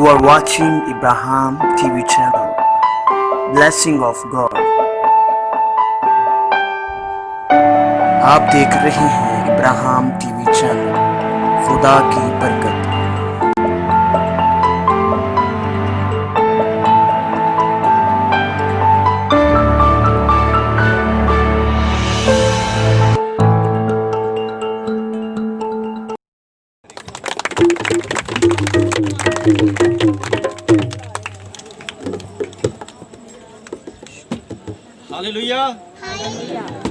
You are watching Abraham TV channel. Blessing of God. आप देख रहे हैं इब्राहिम टीवी चैनल। खुदा की बरकत। हालेलुया,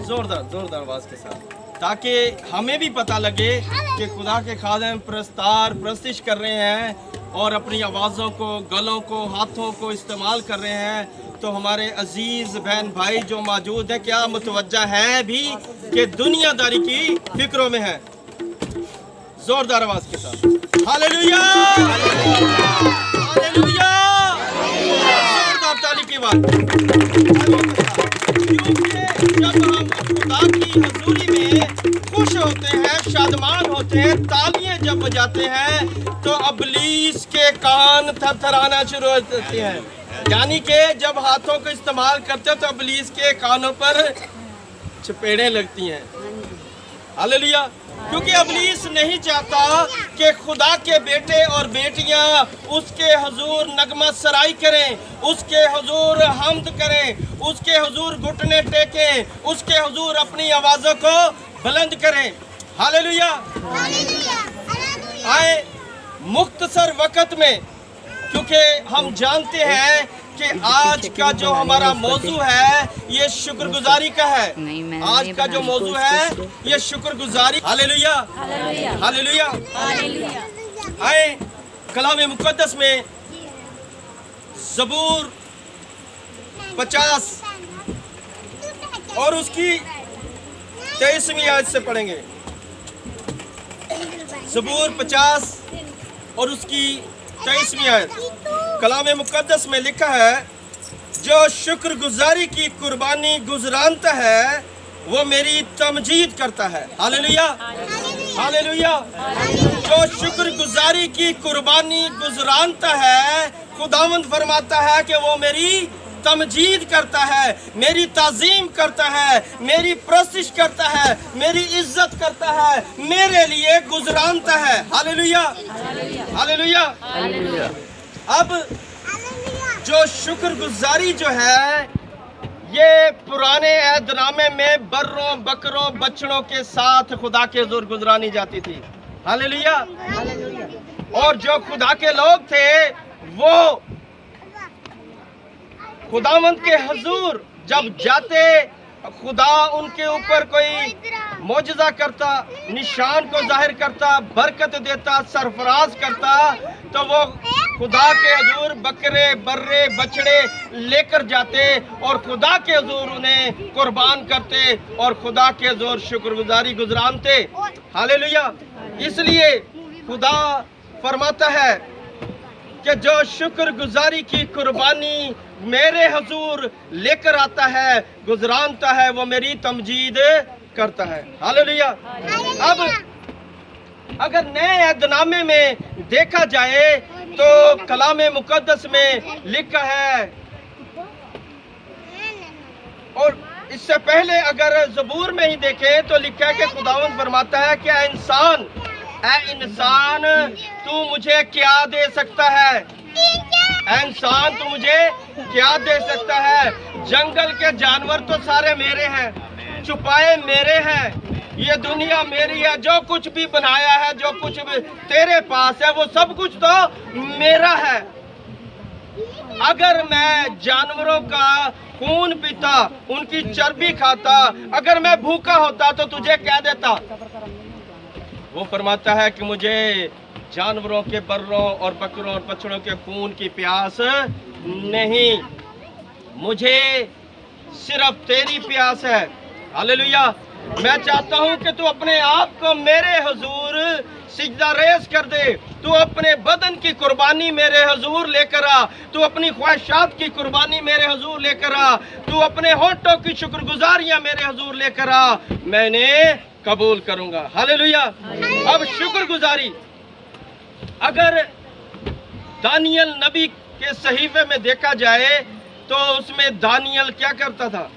जोरदार जोरदार आवाज के साथ, ताकि हमें भी पता लगे कि खुदा के खादिम प्रस्तार प्रस्तिश कर रहे हैं और अपनी आवाज़ों को, गलों को, हाथों को इस्तेमाल कर रहे हैं। तो हमारे अजीज़ बहन भाई जो मौजूद हैं, क्या मुतवज्जा है भी कि दुनियादारी की फिक्रों में है? जोरदार आवाज के साथ हालेलुया, हालेलुया, जोरदार ताली की बात। जब हम खुदा की हजूरी में खुश होते हैं, शादमान होते हैं, तालियां जब बजाते हैं, तो अबलीस के कान थरथराना शुरू हो जाते हैं। यानी कि जब हाथों का इस्तेमाल करते हैं तो अबलीस के कानों पर चपेड़ें लगती हैं। हालेलुया, क्योंकि अबलीस नहीं चाहता कि खुदा के बेटे और बेटियां उसके हुजूर नगमा सराई करें, उसके हुजूर हम्द करें, उसके हुजूर घुटने टेकें, उसके हुजूर अपनी आवाज़ों को बुलंद करें। हालेलुया, आए मुख्तसर वक़्त में, क्योंकि हम जानते हैं कि आज का जो हमारा मौजू है ये शुक्रगुजारी का है। आज का जो मौजू है ये शुक्रगुजारी। हालेलुया, हालेलुया, आए कलाम मुकद्दस में ज़बूर 50 और उसकी 23वीं आयत से पढ़ेंगे। ज़बूर 50 और उसकी 23वीं आयत। कलाम मुकद्दस में लिखा है, जो शुक्रगुजारी की कुर्बानी गुजरानता है वो मेरी तमजीद करता है। हालेलुया, हालेलुया, जो शुक्रगुजारी की कुर्बानी गुजरानता है, खुदावंद फरमाता है कि वो मेरी तमजीद करता है, मेरी ताज़ीम करता है, मेरी प्रस्तिश करता है, मेरी इज्जत करता है, मेरे लिए गुजरानता है। Hallelujah, hallelujah. अब जो शुक्रगुजारी जो है ये पुराने अहदनामे में बर्रों, बकरों, बछड़ों के साथ खुदा के हुजूर गुजरानी जाती थी। हालेलुया, और जो खुदा के लोग थे वो खुदावंद के हुजूर जब जाते, खुदा उनके ऊपर कोई मौजज़ा करता, निशान को जाहिर करता, बरकत देता, सरफराज करता, तो वो खुदा के हुजूर बकरे, बर्रे, बछड़े लेकर जाते और खुदा के हुजूर उन्हें कुर्बान करते और खुदा के हुजूर शुक्रगुजारी गुजरानते। हालेलुया, इसलिए खुदा फरमाता है कि जो शुक्रगुजारी की कुर्बानी मेरे हुजूर लेकर आता है, गुजरानता है, वो मेरी तमजीद करता है। हालेलुया। अब अगर नए अहदनामे में देखा जाए तो कलाम मुकद्दस में लिखा है, और इससे पहले अगर ज़बूर में ही देखें तो लिखा है कि खुदावंद फरमाता है कि ऐ इंसान तू मुझे क्या दे सकता है? ऐ इंसान तू मुझे क्या दे सकता है? जंगल के जानवर तो सारे मेरे हैं, छुपाए मेरे हैं, ये दुनिया मेरी है, जो कुछ भी बनाया है, जो कुछ भी तेरे पास है, वो सब कुछ तो मेरा है। अगर मैं जानवरों का खून पीता, उनकी चर्बी खाता, अगर मैं भूखा होता तो तुझे क्या देता? वो फरमाता है कि मुझे जानवरों के, बर्रों और बकरों और बछड़ों के खून की प्यास नहीं, मुझे सिर्फ तेरी प्यास है। हालेलुया। मैं चाहता हूं कि तू अपने आप को मेरे हुजूर सिजदा रेज़ कर दे, तू अपने बदन की कुर्बानी मेरे हुजूर लेकर आ, तू अपनी ख्वाहिशात की कुर्बानी मेरे हुजूर लेकर आ, तू अपने होठों की शुक्रगुजारियां मेरे हुजूर लेकर आ, मैंने कबूल करूंगा। हालेलुया। अब शुक्रगुजारी, अगर दानियल नबी के सहीफे में देखा जाए तो उसमें दानियल क्या करता था?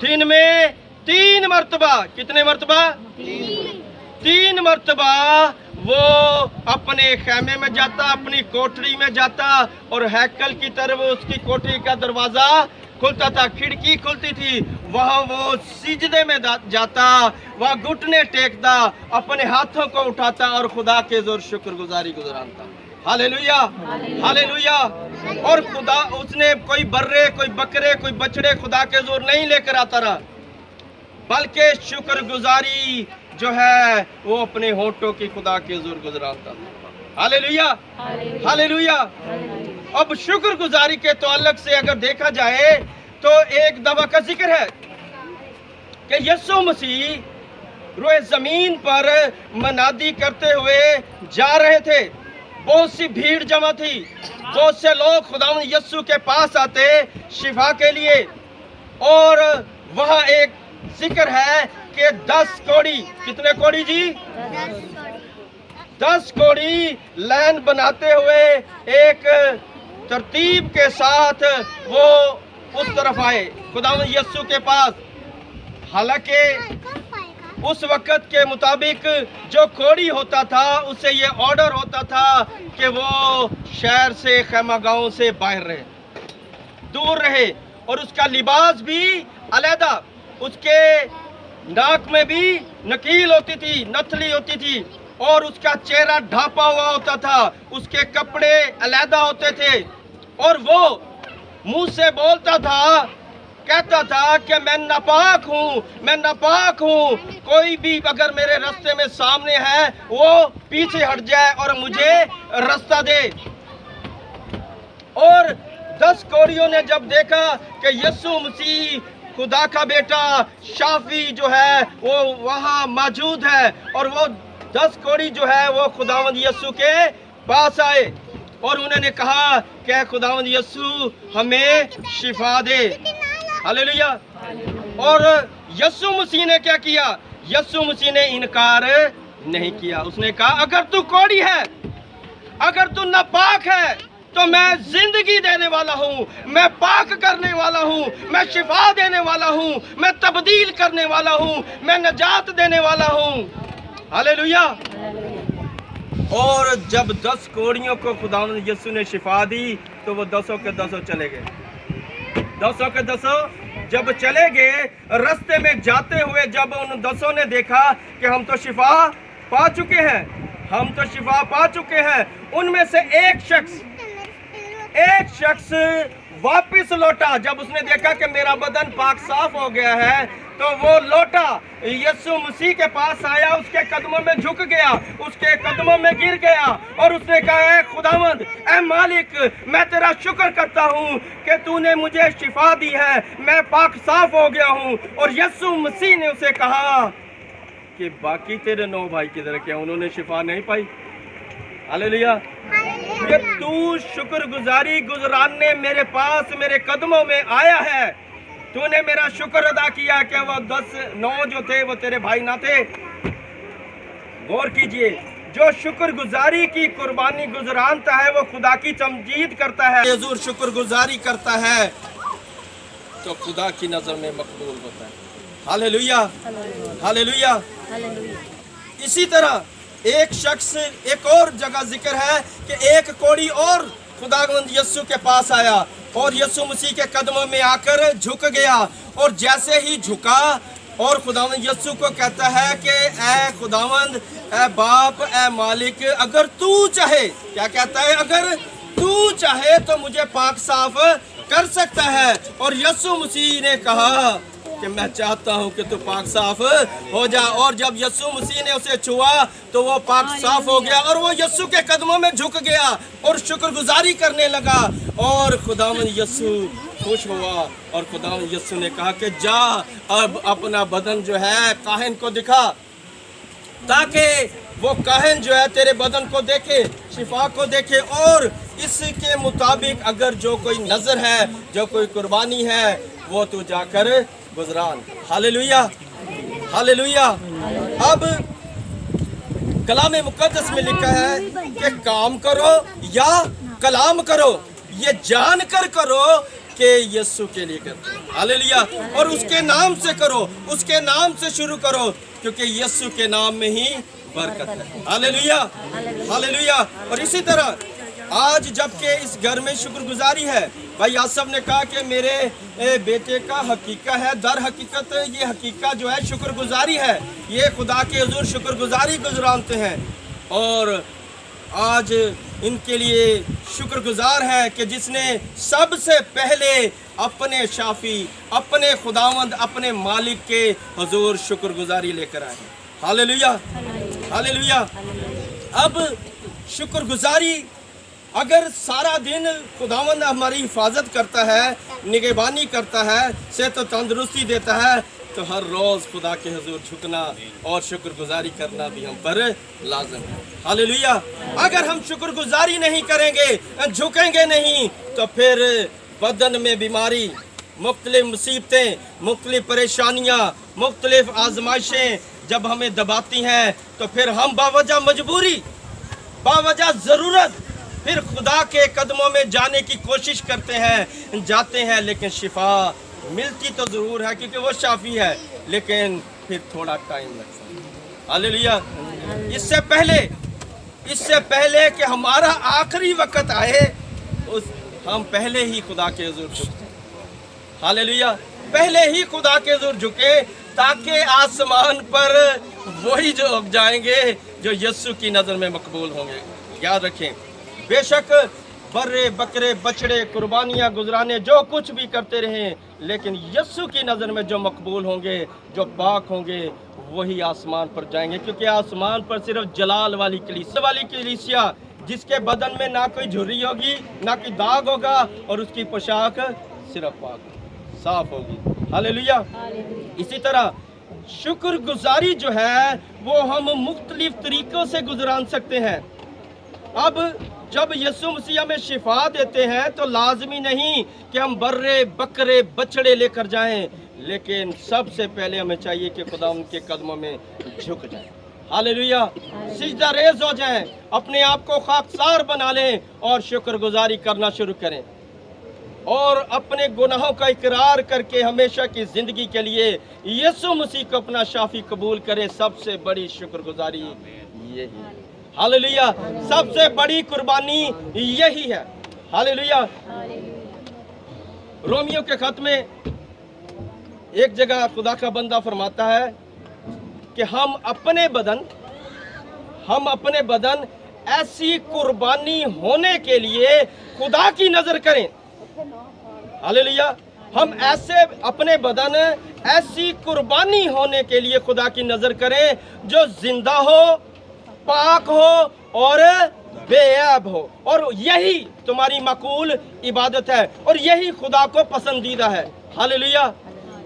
दिन में 3 मर्तबा, कितने मर्तबा? 3 मर्तबा वो अपने खैमे में जाता, अपनी कोठरी में जाता और हैकल की तरफ उसकी कोठरी का दरवाजा खुलता था, खिड़की खुलती थी, वहाँ वो सिजदे में जाता, वहाँ घुटने टेकता, अपने हाथों को उठाता और खुदा के जोर शुक्रगुजारी गुजारता। Hallelujah, hallelujah. और खुदा उसने कोई बर्रे, कोई बकरे, कोई बछड़े खुदा के जोर नहीं लेकर आता रहा, बल्कि शुक्रगुजारी जो है वो अपने होठों की खुदा के जोर गुजराता। Hallelujah, hallelujah. अब शुक्रगुजारी के ताल्लुक से अगर देखा जाए तो एक दफा का जिक्र है कि यीशु मसीह रोए जमीन पर मनादी करते हुए जा रहे थे। बहुत सी भीड़ जमा थी, बहुत से लोग खुदावंद यीशु के पास आते शिफा के लिए। और वहाँ एक जिक्र है कि 10 कोड़ी, कितने कोड़ी जी? 10 कोड़ी लाइन बनाते हुए एक तरतीब के साथ वो उस तरफ आए खुदावंद यीशु के पास। हालांकि उस वक़्त के मुताबिक जो कोड़ी होता था उसे ये ऑर्डर होता था कि वो शहर से, खैमा गांव से बाहर रहे, दूर रहे, और उसका लिबास भी अलहदा, उसके नाक में भी नकील होती थी, नथली होती थी, और उसका चेहरा ढांपा हुआ होता था, उसके कपड़े अलहदा होते थे, और वो मुंह से बोलता था, कहता था कि मैं नापाक हूँ, मैं नापाक हूँ, कोई भी अगर मेरे रास्ते में सामने है वो पीछे हट जाए और मुझे रास्ता दे। और 10 कोड़ियों ने जब देखा कि यीशु मसीह खुदा का बेटा शाफी जो है वो वहाँ मौजूद है, और वो 10 कोड़ी जो है वो खुदावंद यीशु के पास आए और उन्होंने कहा कि खुदावंद यीशु हमें शिफा दे। हालेलुया। और यीशु मसीह ने क्या किया? यीशु मसीह ने इनकार नहीं किया। उसने कहा अगर तू कोड़ी है, अगर तू नापाक है, तो मैं जिंदगी देने वाला हूँ, मैं पाक करने वाला हूँ, मैं शिफा देने वाला हूँ, मैं तब्दील करने वाला हूँ, मैं नजात देने वाला हूँ। हालेलुया। और जब 10 कोड़ियों को खुदावंद यीशु ने शिफा दी तो वो 10 के 10 चले गए। 10 के 10 जब चले गए, रास्ते में जाते हुए जब उन 10 ने देखा कि हम तो शिफा पा चुके हैं, हम तो शिफा पा चुके हैं, उनमें से एक शख्स वापस लौटा। जब उसने देखा कि मेरा बदन पाक साफ हो गया है तो वो लौटा, यीशु मसीह के पास आया, उसके कदमों में झुक गया, उसके कदमों में गिर गया और उसने कहा, खुदावंद, ऐ मालिक, मैं तेरा शुक्र करता हूँ कि तूने मुझे शिफा दी है, मैं पाक साफ हो गया हूँ। और यीशु मसीह ने उसे कहा कि बाकी तेरे 9 भाई किधर, क्या उन्होंने शिफा नहीं पाई? हालेलुया। कि तू शुक्रगुजारी गुजराने मेरे पास, मेरे कदमों में आया है, तूने मेरा शुक्र अदा किया कि वो 9 जो थे वो तेरे भाई ना थे। गौर कीजिए, जो शुक्रगुजारी की कुर्बानी गुजरानता है वो खुदा की तमजीद करता है। हुजूर शुक्रगुजारी करता है तो खुदा की नजर में मकबूल होता है। Hallelujah, hallelujah. इसी तरह एक शख्स, एक और जगह जिक्र है कि एक कोड़ी और खुदावंद यीशु के पास आया और यीशु मसीह के कदमों में आकर झुक गया, और जैसे ही झुका और खुदावंद यीशु को कहता है कि ऐ खुदावंद, ऐ बाप, ऐ मालिक, अगर तू चाहे, क्या कहता है? अगर तू चाहे तो मुझे पाक साफ कर सकता है। और यीशु मसीह ने कहा कि मैं चाहता हूं कि तू पाक साफ हो जा। और जब यीशु मसीह ने उसे छुआ तो वो पाक साफ हो गया और वो यीशु के कदमों में झुक गया और शुक्रगुजारी करने लगा। और खुदावंद यीशु खुश हुआ और खुदावंद यीशु ने कहा कि जा अब अपना बदन जो है काहिन को दिखा, ताकि वो काहिन जो है तेरे बदन को देखे, शिफा को देखे, और इसके मुताबिक अगर जो कोई नजर है, जो कोई कुर्बानी है, वो तू जाकर गुजरान। Hallelujah, hallelujah. अब कलाम मुकद्दस में लिखा है कि काम करो या कलाम करो, ये जान कर करो कि यीशु के लिए करते हैं। हालेलुया। और उसके नाम से करो, उसके नाम से शुरू करो, क्योंकि यीशु के नाम में ही बरकत है। Hallelujah, hallelujah. और इसी तरह आज जबकि इस घर में शुक्रगुजारी है, भाई आसफ ने कहा कि मेरे बेटे का हकीका है, दर हकीकत ये हकीका जो है शुक्रगुजारी है। ये खुदा के हुजूर शुक्रगुजारी गुजरानते हैं और आज इनके लिए शुक्रगुजार है कि जिसने सबसे पहले अपने शाफी, अपने खुदावंद, अपने मालिक के हुजूर शुक्रगुजारी लेकर आए। Hallelujah, hallelujah. अब शुक्रगुजारी अगर सारा दिन खुदावंद हमारी हिफाजत करता है, निगहबानी करता है, सेहत और तंदुरुस्ती देता है, तो हर रोज़ खुदा के हुजूर झुकना और शुक्रगुजारी करना भी हम पर लाजम है। हालेलुया। अगर हम शुक्रगुजारी नहीं करेंगे, झुकेंगे नहीं, तो फिर बदन में बीमारी, मुख्तलिफ मुसीबतें, मुख्तलिफ परेशानियाँ, मुख्तलिफ आजमाइशें जब हमें दबाती हैं, तो फिर हम बावजह मजबूरी, बावजह ज़रूरत फिर खुदा के कदमों में जाने की कोशिश करते हैं, जाते हैं, लेकिन शिफा मिलती तो ज़रूर है क्योंकि वो शाफी है, लेकिन फिर थोड़ा टाइम लगता है। हालेलुया। इससे पहले कि हमारा आखिरी वक्त आए, हम पहले ही खुदा के हुजूर झुकते। हालेलुया। पहले ही खुदा के हुजूर झुके ताकि आसमान पर वही जो उग जाएंगे जो यीशु की नज़र में मकबूल होंगे। याद रखें, बेशक बर्रे बकरे बछड़े कुर्बानियाँ गुजराने जो कुछ भी करते रहें, लेकिन यीशु की नज़र में जो मकबूल होंगे, जो पाक होंगे, वही आसमान पर जाएंगे। क्योंकि आसमान पर सिर्फ जलाल वाली कलीसिया जिसके बदन में ना कोई झुर्री होगी, ना कोई दाग होगा, और उसकी पोशाक सिर्फ पाक साफ होगी। हालेलुया। इसी तरह शुक्रगुजारी जो है वो हम मुख्तलिफ तरीक़ों से गुजरान सकते हैं। अब जब यीशु मसीह हमें शिफा देते हैं तो लाजमी नहीं कि हम बर्रे बकरे बछड़े लेकर जाएं, लेकिन सबसे पहले हमें चाहिए कि खुदा उनके कदमों में झुक जाएं। हालेलुया। सिजदा रेज़ हो जाएं, अपने आप को खाकसार बना लें और शुक्रगुजारी करना शुरू करें और अपने गुनाहों का इकरार करके हमेशा की ज़िंदगी के लिए यीशु मसीह को अपना शाफी कबूल करें। सबसे बड़ी शुक्रगुजारी यही है। हालेलुया। सबसे बड़ी कुर्बानी यही है। हालेलुया। रोमियो के खत में एक जगह खुदा का बंदा फरमाता है कि हम अपने बदन ऐसी कुर्बानी होने के लिए खुदा की नजर करें। हालेलुया। हम अपने बदन ऐसी कुर्बानी होने के लिए खुदा की नजर करें जो जिंदा हो, पाक हो और बेऐब हो, और यही तुम्हारी मकबूल इबादत है और यही खुदा को पसंदीदा है। हालेलुया।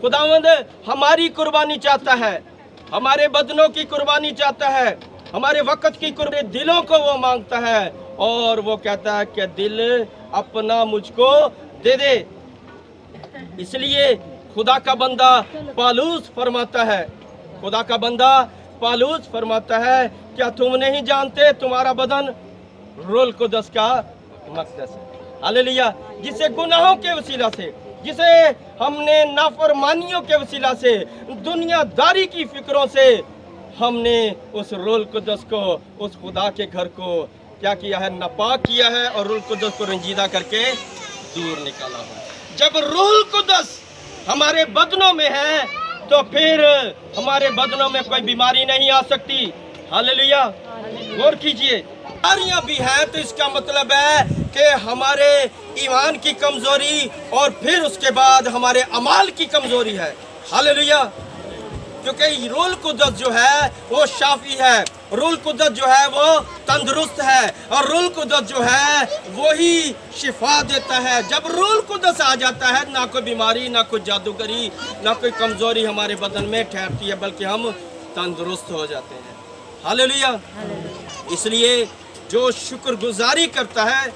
खुदावंद हमारी कुर्बानी चाहता है, हमारे बदनों की कुर्बानी चाहता है, हमारे वक़्त की कुर्बानी, दिलों को वो मांगता है और वो कहता है कि दिल अपना मुझको दे दे। इसलिए खुदा का बंदा पालूस फरमाता है, खुदा का बंदा पालूस फरमाता है, क्या तुम नहीं जानते तुम्हारा बदन रूहुल कुद्दस का मक़दस है। हालेलुया। जिसे गुनाहों के वसीला से, जिसे हमने नाफरमानियों के वसीला से, दुनियादारी की फिक्रों से हमने उस रूहुल कुद्दस को, उस खुदा के घर को क्या किया है, नापाक किया है और रूहुल कुद्दस को रंजीदा करके दूर निकाला है। जब रूहुल कुद्दस हमारे बदनों में है तो फिर हमारे बदनों में कोई बीमारी नहीं आ सकती। हालेलुया। गौर कीजिए, बीमारियां भी हैं तो इसका मतलब है कि हमारे ईमान की कमजोरी और फिर उसके बाद हमारे अमाल की कमजोरी है। हालेलुया। क्योंकि रूहुल कुद्दस जो है वो शाफी है, रूहुल कुद्दस जो है वो तंदुरुस्त है और रूहुल कुद्दस जो है वही शिफा देता है। जब रूहुल कुद्दस आ जाता है, ना कोई बीमारी, ना कोई जादूगरी, ना कोई कमजोरी हमारे बदन में ठहरती है, बल्कि हम तंदुरुस्त हो जाते हैं। हालेलुया। इसलिए जो शुक्रगुजारी करता है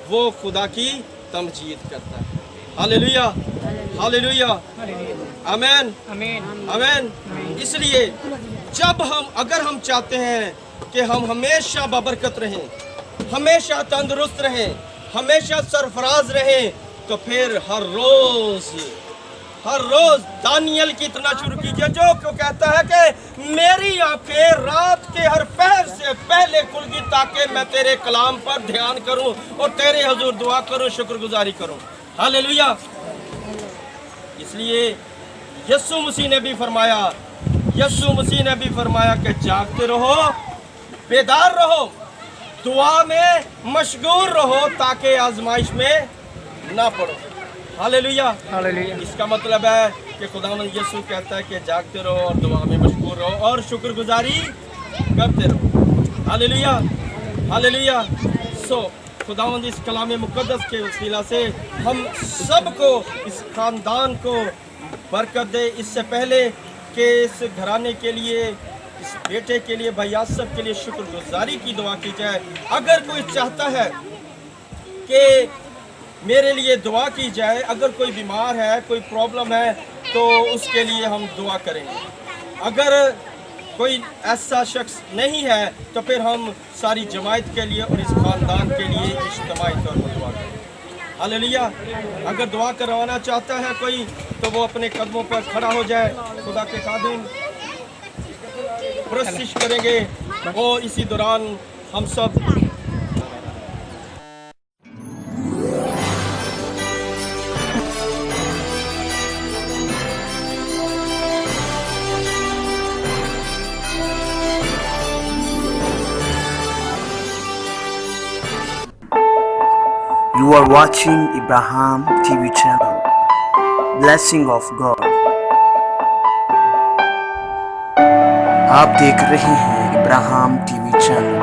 वो खुदा की तमजीद करता है। हालेलुया, हालेलुया, आमीन, आमीन। इसलिए अगर हम चाहते हैं کہ ہم ہمیشہ بابرکت رہیں, ہمیشہ تندرست رہیں, ہمیشہ سرفراز رہیں, تو پھر ہر روز دانیل کی طرح شروع کیجئے جو کہتا ہے کہ میری آنکھیں رات کے ہر پہر سے پہلے کھل گی تاکہ میں تیرے کلام پر دھیان کروں اور تیرے حضور دعا کروں, شکر گزاری کروں. ہاللیلویہ. اس لیے یسوع مسیح نے بھی فرمایا کہ جاگتے رہو, بیدار رہو, دعا میں مشغول رہو تاکہ آزمائش میں نہ پڑو. ہاللیلویہ. اس کا مطلب ہے کہ خداوند یسوع کہتا ہے کہ جاگتے رہو اور دعا میں مشغول رہو اور شکر گزاری کرتے رہو. ہاللیلویہ. خداوند اس کلام مقدس کے وسیلہ سے ہم سب کو, اس خاندان کو برکت دے. اس سے پہلے کہ اس گھرانے کے لیے, اس بیٹے کے لیے, بھائی آصف کے لیے شکر گزاری کی دعا کی جائے. اگر کوئی چاہتا ہے کہ میرے لیے دعا کی جائے, اگر کوئی بیمار ہے, کوئی پرابلم ہے, تو اس کے لیے ہم دعا کریں گے. اگر کوئی ایسا شخص نہیں ہے تو پھر ہم ساری جماعت کے لیے اور اس خاندان کے لیے اجتماعی طور پر دعا کریں. ہاللیلویہ. اگر دعا کروانا چاہتا ہے کوئی تو وہ اپنے قدموں پر کھڑا ہو جائے. خدا کے خادم پرستش کریں گے. وہ اسی دوران ہم سب You are watching Abraham TV channel. Blessing of God. آپ دیکھ رہے ہیں ابراہیم ٹی وی چینل.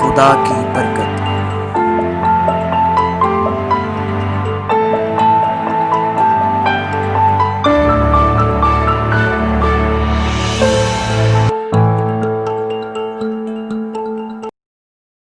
خدا کی برکت.